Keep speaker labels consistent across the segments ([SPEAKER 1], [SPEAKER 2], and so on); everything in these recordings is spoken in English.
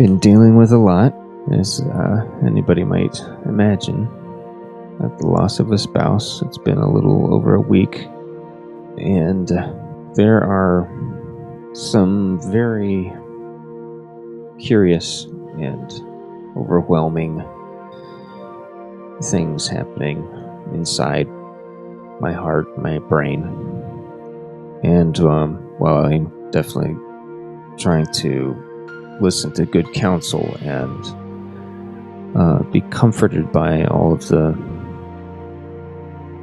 [SPEAKER 1] been dealing with a lot, as anybody might imagine, at the loss of a spouse. It's been a little over a week, and there are some very curious and overwhelming things happening inside my heart, my brain. And while I'm definitely trying to listen to good counsel and be comforted by all of the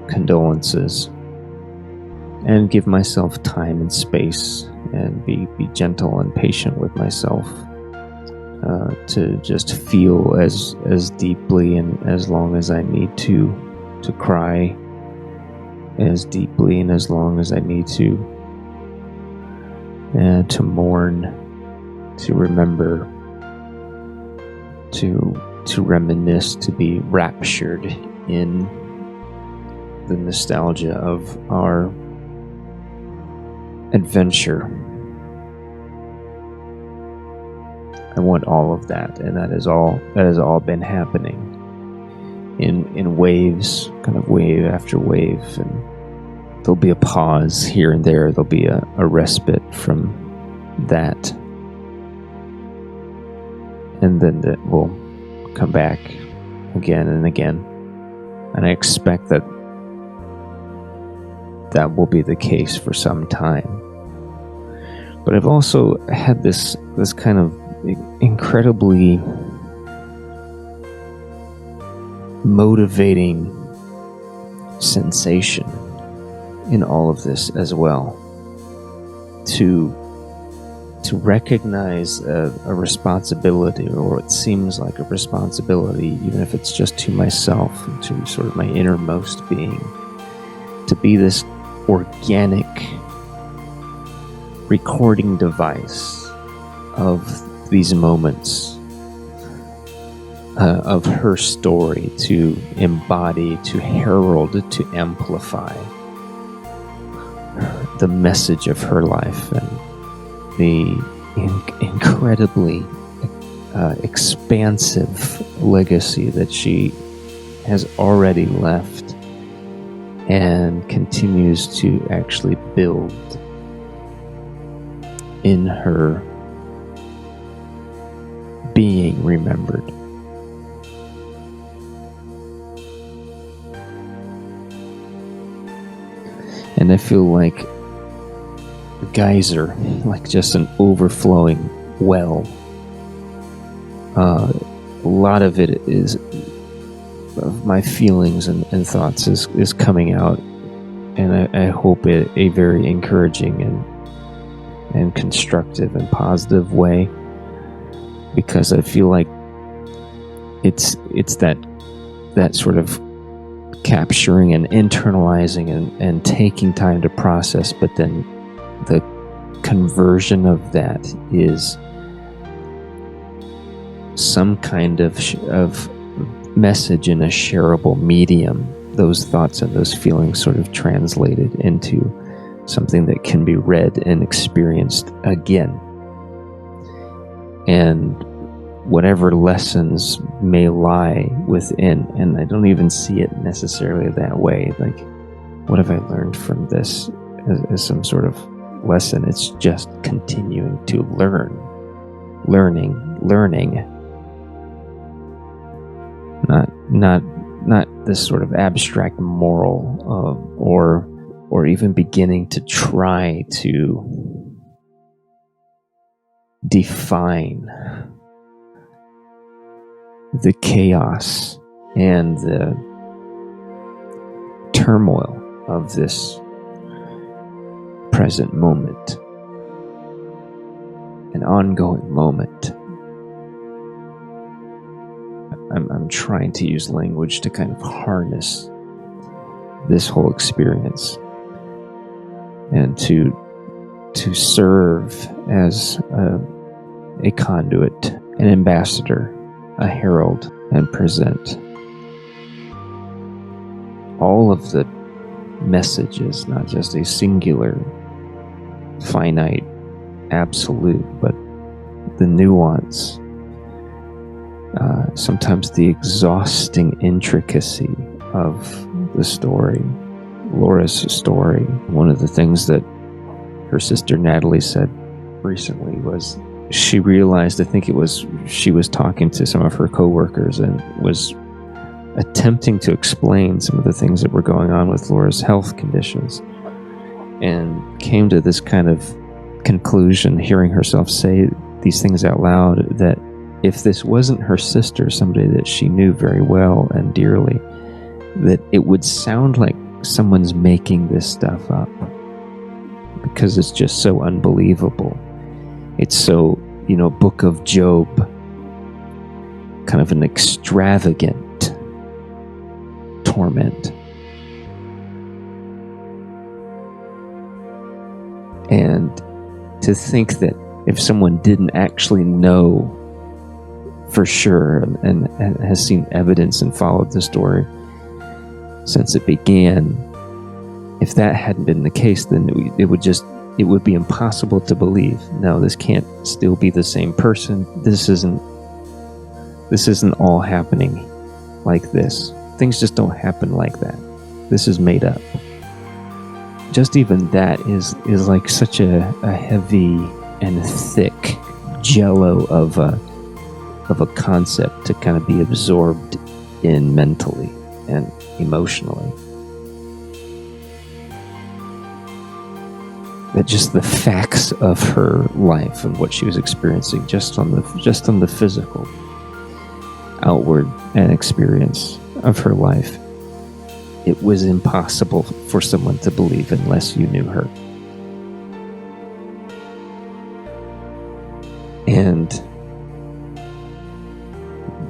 [SPEAKER 1] condolences, and give myself time and space, and be gentle and patient with myself, to just feel as deeply and as long as I need to cry as deeply and as long as I need to mourn, to remember, to reminisce, to be raptured in the nostalgia of our adventure. I want all of that, and that has all been happening in waves, kind of wave after wave, and there'll be a pause here and there. There'll be a respite from that, and then that will come back again and again. And I expect that will be the case for some time. But I've also had this kind of incredibly motivating sensation in all of this as well, to recognize a responsibility, or what seems like a responsibility, even if it's just to myself, to sort of my innermost being, to be this organic recording device of these moments of her story, to embody, to herald, to amplify the message of her life and the incredibly expansive legacy that she has already left and continues to actually build in her being remembered. And I feel like a geyser, like just an overflowing well. A lot of it is of my feelings and thoughts is coming out, and I hope it a very encouraging and constructive and positive way, because I feel like it's that sort of capturing and internalizing and taking time to process, but then the conversion of that is some kind of message in a shareable medium. Those thoughts and those feelings sort of translated into something that can be read and experienced again. And whatever lessons may lie within, and I don't even see it necessarily that way, like, what have I learned from this as some sort of lesson? It's just continuing to learning, not this sort of abstract moral, or even beginning to try to define the chaos and the turmoil of this present moment, an ongoing moment. I'm trying to use language to kind of harness this whole experience, and to serve as a conduit, an ambassador, a herald, and present all of the messages, not just a singular, finite, absolute, but the nuance sometimes the exhausting intricacy of the story, Laura's story. One of the things that her sister Natalie said recently was she realized, I think it was, she was talking to some of her coworkers and was attempting to explain some of the things that were going on with Laura's health conditions, and came to this kind of conclusion, hearing herself say these things out loud, that if this wasn't her sister, somebody that she knew very well and dearly, that it would sound like someone's making this stuff up, because it's just so unbelievable. It's so, Book of Job, kind of an extravagant torment. And to think that if someone didn't actually know for sure and has seen evidence and followed the story since it began, if that hadn't been the case, then it would be impossible to believe. No, this can't still be the same person. This isn't all happening like this. Things just don't happen like that. This is made up. Just even that is like such a heavy and thick jello of a concept to kind of be absorbed in mentally and emotionally. That just the facts of her life and what she was experiencing, just on the physical outward and experience of her life, it was impossible for someone to believe unless you knew her. And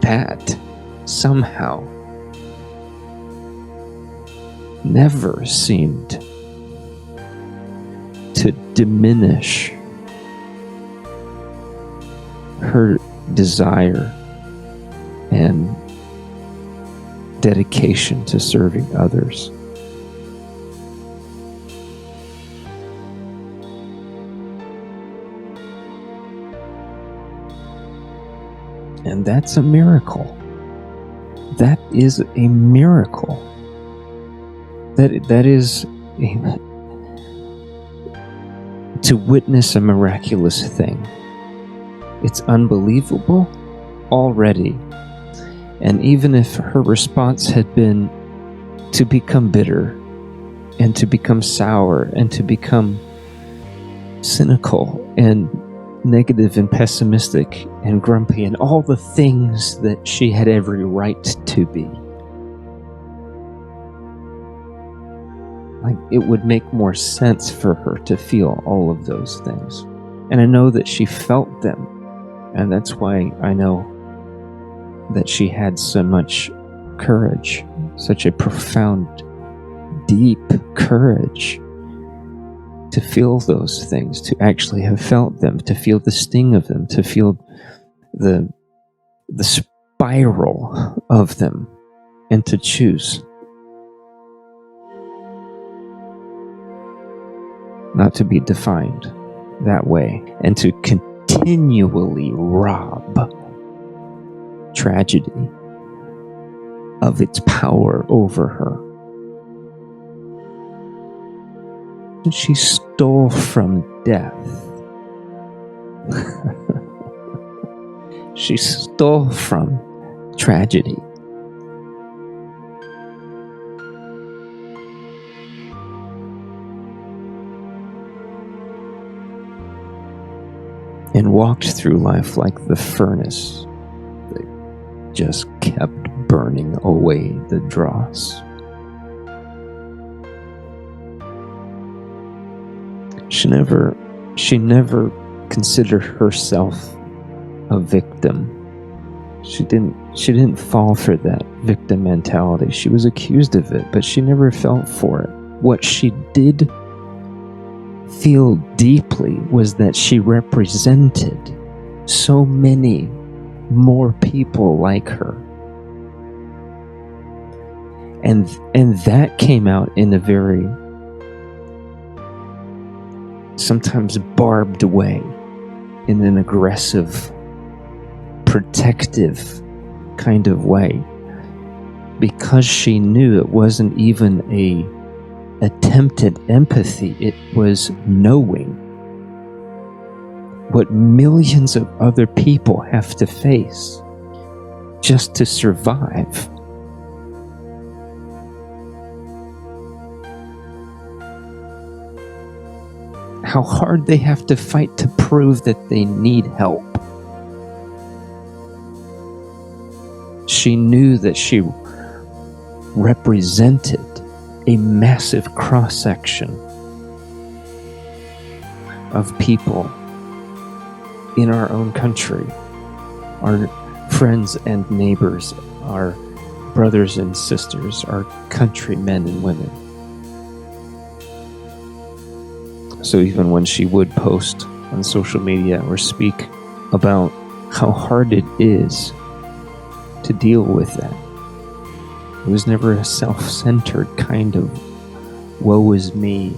[SPEAKER 1] that somehow never seemed to diminish her desire and dedication to serving others. And that's a miracle. That is a miracle. That is to witness a miraculous thing. It's unbelievable already. And even if her response had been to become bitter and to become sour and to become cynical and negative and pessimistic and grumpy and all the things that she had every right to be, like, it would make more sense for her to feel all of those things. And I know that she felt them, and that's why I know that she had so much courage, such a profound, deep courage to feel those things, to actually have felt them, to feel the sting of them, to feel the spiral of them, and to choose not to be defined that way, and to continually rob tragedy of its power over her. And she stole from death. She stole from tragedy. And walked through life like the furnace that just kept burning away the dross. She never considered herself a victim. She didn't fall for that victim mentality. She was accused of it, but she never fell for it. What she did feel deeply was that she represented so many more people like her. And that came out in a very sometimes barbed way, in an aggressive, protective kind of way, because she knew it wasn't even a attempted empathy. It was knowing what millions of other people have to face just to survive. How hard they have to fight to prove that they need help. She knew that she represented a massive cross-section of people in our own country, our friends and neighbors, our brothers and sisters, our countrymen and women. So even when she would post on social media or speak about how hard it is to deal with that, it was never a self-centered kind of woe is me,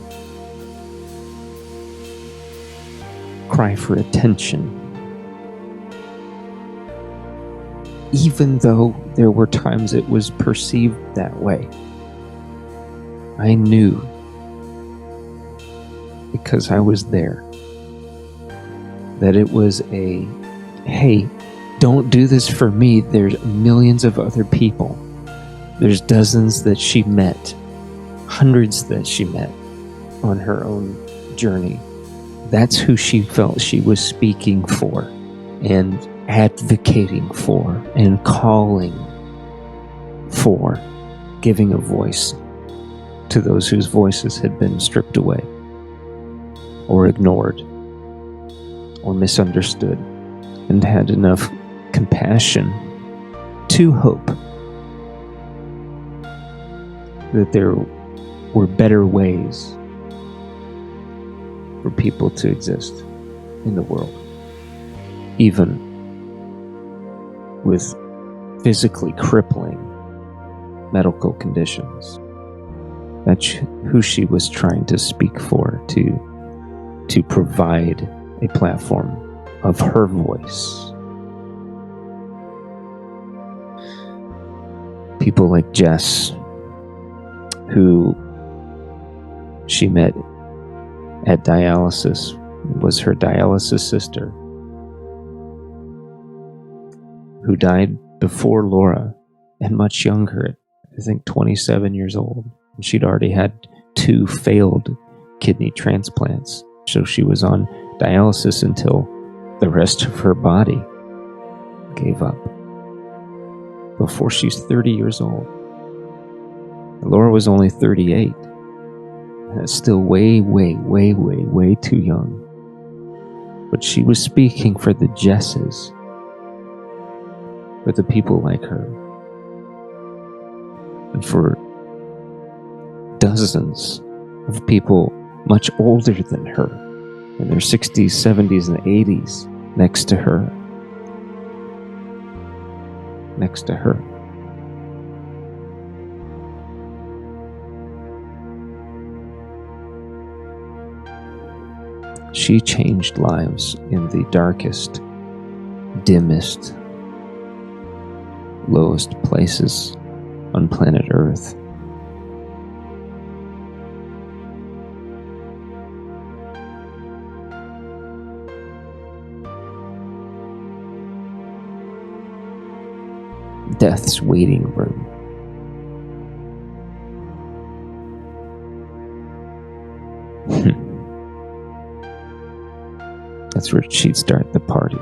[SPEAKER 1] cry for attention. Even though there were times it was perceived that way, I knew, because I was there, that it was a, hey, don't do this for me. There's millions of other people. There's dozens that she met, hundreds that she met on her own journey. That's who she felt she was speaking for and advocating for and calling for, giving a voice to those whose voices had been stripped away or ignored or misunderstood, and had enough compassion to hope that there were better ways for people to exist in the world, even with physically crippling medical conditions. That's who she was trying to speak for, to provide a platform of her voice. People like Jess, who she met at dialysis, was her dialysis sister, who died before Laura and much younger, I think 27 years old. And she'd already had 2 failed kidney transplants. So she was on dialysis until the rest of her body gave up, before she's 30 years old. Laura was only 38. That's still way too young. But she was speaking for the Jesses, for the people like her, and for dozens of people much older than her, in their 60s, 70s, and 80s, next to her. Next to her. She changed lives in the darkest, dimmest, lowest places on planet Earth. Death's waiting room. That's where she'd start the party.